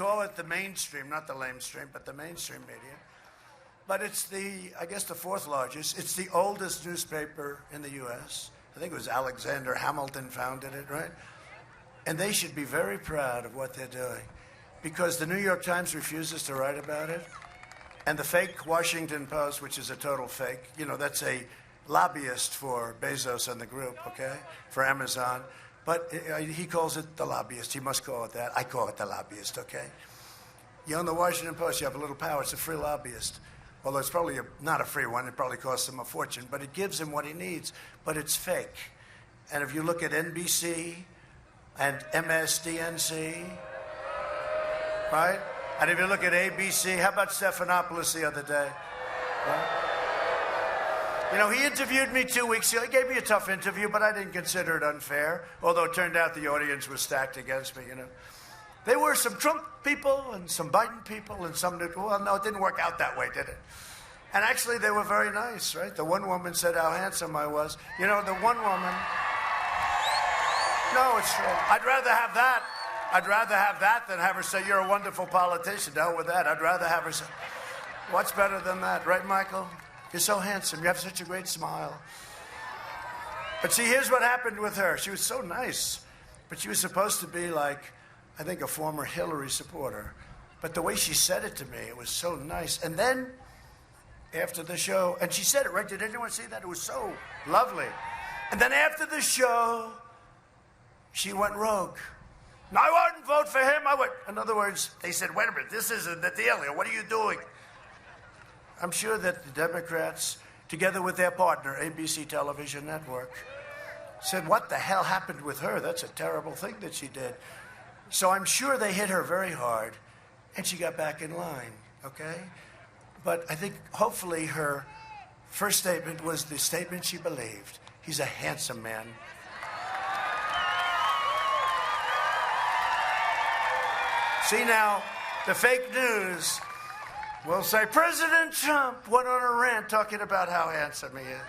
call it the mainstream, not the lamestream, but the mainstream media. But it's I guess the fourth largest. It's the oldest newspaper in the U.S. I think it was Alexander Hamilton founded it, right? And they should be very proud of what they're doing, because the New York Times refuses to write about it. And the fake Washington Post, which is a total fake, that's a lobbyist for Bezos and the group, okay, for Amazon. But he calls it the lobbyist. He must call it that. I call it the lobbyist, okay? You own the Washington Post, you have a little power. It's a free lobbyist. Although it's probably not a free one. It probably costs him a fortune. But it gives him what he needs. But it's fake. And if you look at NBC and MSDNC, right? And if you look at ABC, how about Stephanopoulos the other day? Right? He interviewed me 2 weeks ago. He gave me a tough interview, but I didn't consider it unfair, although it turned out the audience was stacked against me, There were some Trump people and some Biden people and some... Well, no, it didn't work out that way, did it? And actually, they were very nice, right? The one woman said how handsome I was. The one woman... No, it's true. I'd rather have that. I'd rather have that than have her say, you're a wonderful politician. No, with that, I'd rather have her say, what's better than that, right, Michael? You're so handsome. You have such a great smile. But see, here's what happened with her. She was so nice, but she was supposed to be like, I think, a former Hillary supporter. But the way she said it to me, it was so nice. And then, after the show, and she said it, right? Did anyone see that? It was so lovely. And then after the show, she went rogue. No, I wouldn't vote for him. In other words, they said, wait a minute, this isn't the deal here. What are you doing? I'm sure that the Democrats, together with their partner, ABC Television Network, said, what the hell happened with her? That's a terrible thing that she did. So I'm sure they hit her very hard, and she got back in line, okay? But I think hopefully her first statement was the statement she believed. He's a handsome man. See, now, the fake news will say, President Trump went on a rant talking about how handsome he is.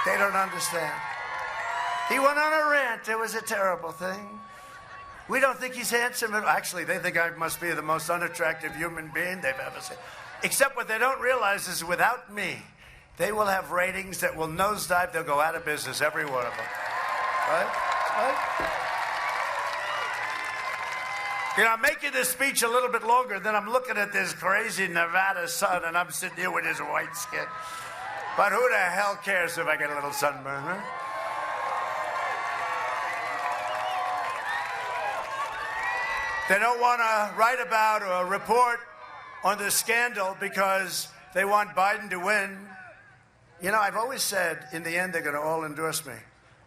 They don't understand. He went on a rant. It was a terrible thing. We don't think he's handsome. Actually, they think I must be the most unattractive human being they've ever seen. Except what they don't realize is without me, they will have ratings that will nosedive. They'll go out of business, every one of them. Right? I'm making this speech a little bit longer, then I'm looking at this crazy Nevada sun, and I'm sitting here with his white skin. But who the hell cares if I get a little sunburn, huh? They don't want to write about or report on the scandal because they want Biden to win. I've always said, in the end, they're going to all endorse me.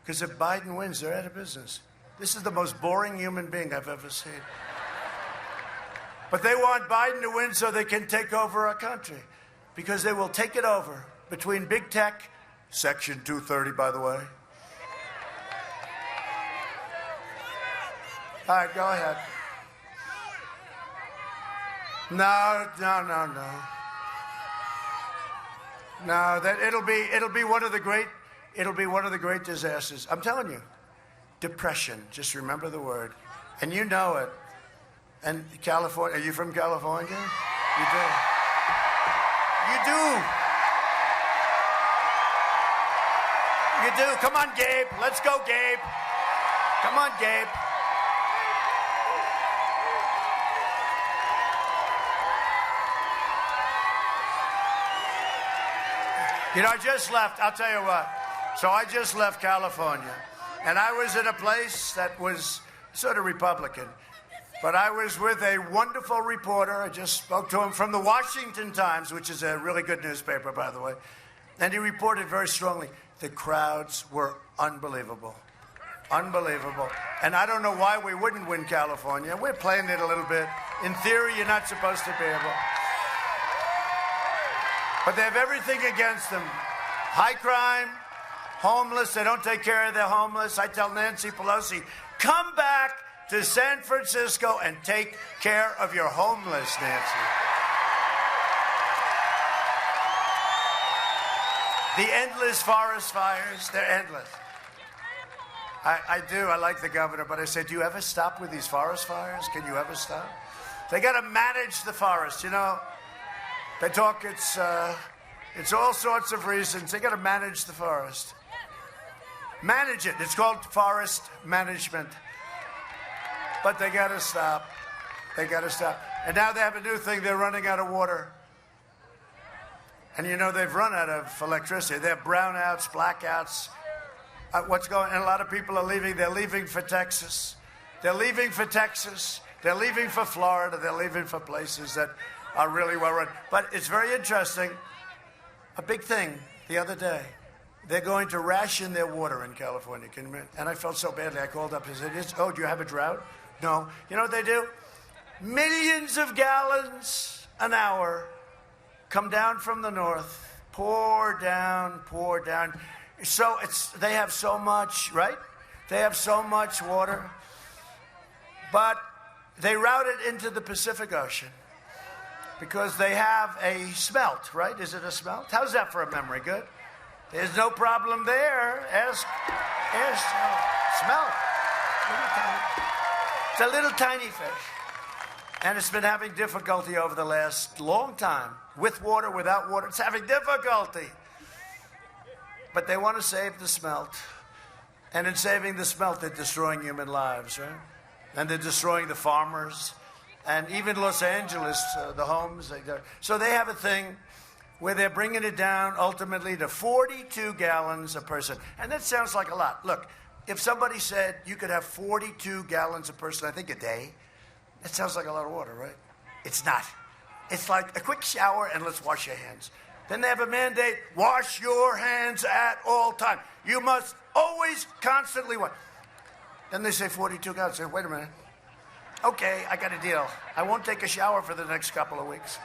Because if Biden wins, they're out of business. This is the most boring human being I've ever seen. But they want Biden to win so they can take over our country. Because they will take it over between big tech, Section 230, by the way. All right, go ahead. No. No, it'll be one of the great disasters. I'm telling you. Depression. Just remember the word. And you know it. And California, are you from California? You do. You do. You do. Come on, Gabe. Let's go, Gabe. Come on, Gabe. I just left. I'll tell you what. So I just left California. And I was in a place that was sort of Republican. But I was with a wonderful reporter. I just spoke to him from the Washington Times, which is a really good newspaper, by the way. And he reported very strongly. The crowds were unbelievable. Unbelievable. And I don't know why we wouldn't win California. We're playing it a little bit. In theory, you're not supposed to be able. But they have everything against them. High crime, homeless. They don't take care of their homeless. I tell Nancy Pelosi, come back to San Francisco and take care of your homeless, Nancy. The endless forest fires, they're endless. I do. I like the governor, but I say, do you ever stop with these forest fires? Can you ever stop? They got to manage the forest, you know. They talk it's all sorts of reasons. They got to manage the forest. Manage it. It's called forest management. But they got to stop. They got to stop. And now they have a new thing. They're running out of water. And you know, they've run out of electricity. They have brownouts, blackouts. What's going on? And a lot of people are leaving. They're leaving for Texas. They're leaving for Texas. They're leaving for Florida. They're leaving for places that are really well run. But it's very interesting. A big thing the other day. They're going to ration their water in California. And I felt so badly. I called up and said, oh, do you have a drought? No. You know what they do? Millions of gallons an hour come down from the north, pour down, pour down. So they have so much, right? They have so much water. But they route it into the Pacific Ocean because they have a smelt, right? Is it a smelt? How's that for a memory? Good? There's no problem there. Ask smelt. It's a little tiny fish. And it's been having difficulty over the last long time. With water, without water, it's having difficulty. But they want to save the smelt. And in saving the smelt, they're destroying human lives, right? And they're destroying the farmers. And even Los Angeles, the homes. So they have a thing where they're bringing it down ultimately to 42 gallons a person. And that sounds like a lot. Look, if somebody said you could have 42 gallons a person, I think a day, that sounds like a lot of water, right? It's not. It's like a quick shower and let's wash your hands. Then they have a mandate, wash your hands at all times. You must always, constantly wash. Then they say 42 gallons. I say, wait a minute. Okay, I got a deal. I won't take a shower for the next couple of weeks,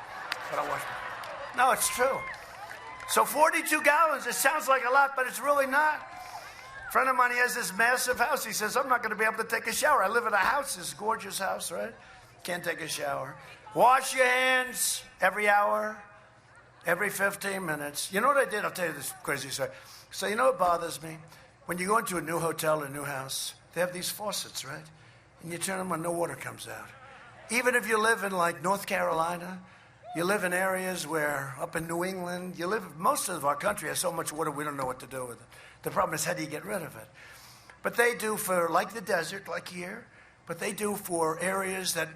but I'll wash my. No, it's true. So 42 gallons, it sounds like a lot, but it's really not. A friend of mine, he has this massive house. He says, I'm not going to be able to take a shower. I live in a house, this gorgeous house, right? Can't take a shower. Wash your hands every hour, every 15 minutes. You know what I did? I'll tell you this crazy story. So you know what bothers me? When you go into a new hotel or new house, they have these faucets, right? And you turn them on, no water comes out. Even if you live in like North Carolina, you live in areas where, up in New England, most of our country has so much water we don't know what to do with it. The problem is, how do you get rid of it? But they do for, like the desert, like here, but they do for areas that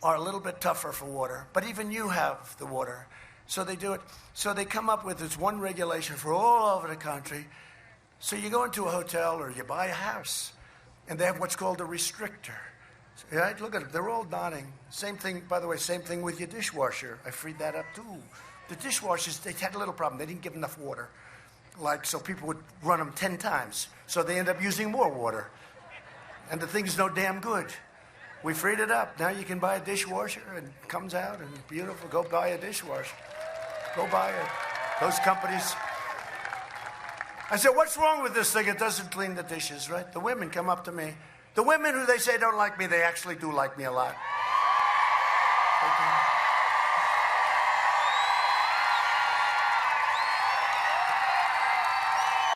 are a little bit tougher for water. But even you have the water. So they do it. So they come up with this one regulation for all over the country. So you go into a hotel or you buy a house, and they have what's called a restrictor. Right? Look at it. They're all nodding. Same thing, by the way, same thing with your dishwasher. I freed that up, too. The dishwashers, they had a little problem. They didn't give enough water. So people would run them 10 times. So they end up using more water. And the thing's no damn good. We freed it up. Now you can buy a dishwasher, and it comes out, and it's beautiful. Go buy a dishwasher. Go buy it. Those companies. I said, what's wrong with this thing? It doesn't clean the dishes, right? The women come up to me. The women who they say don't like me, they actually do like me a lot. Okay.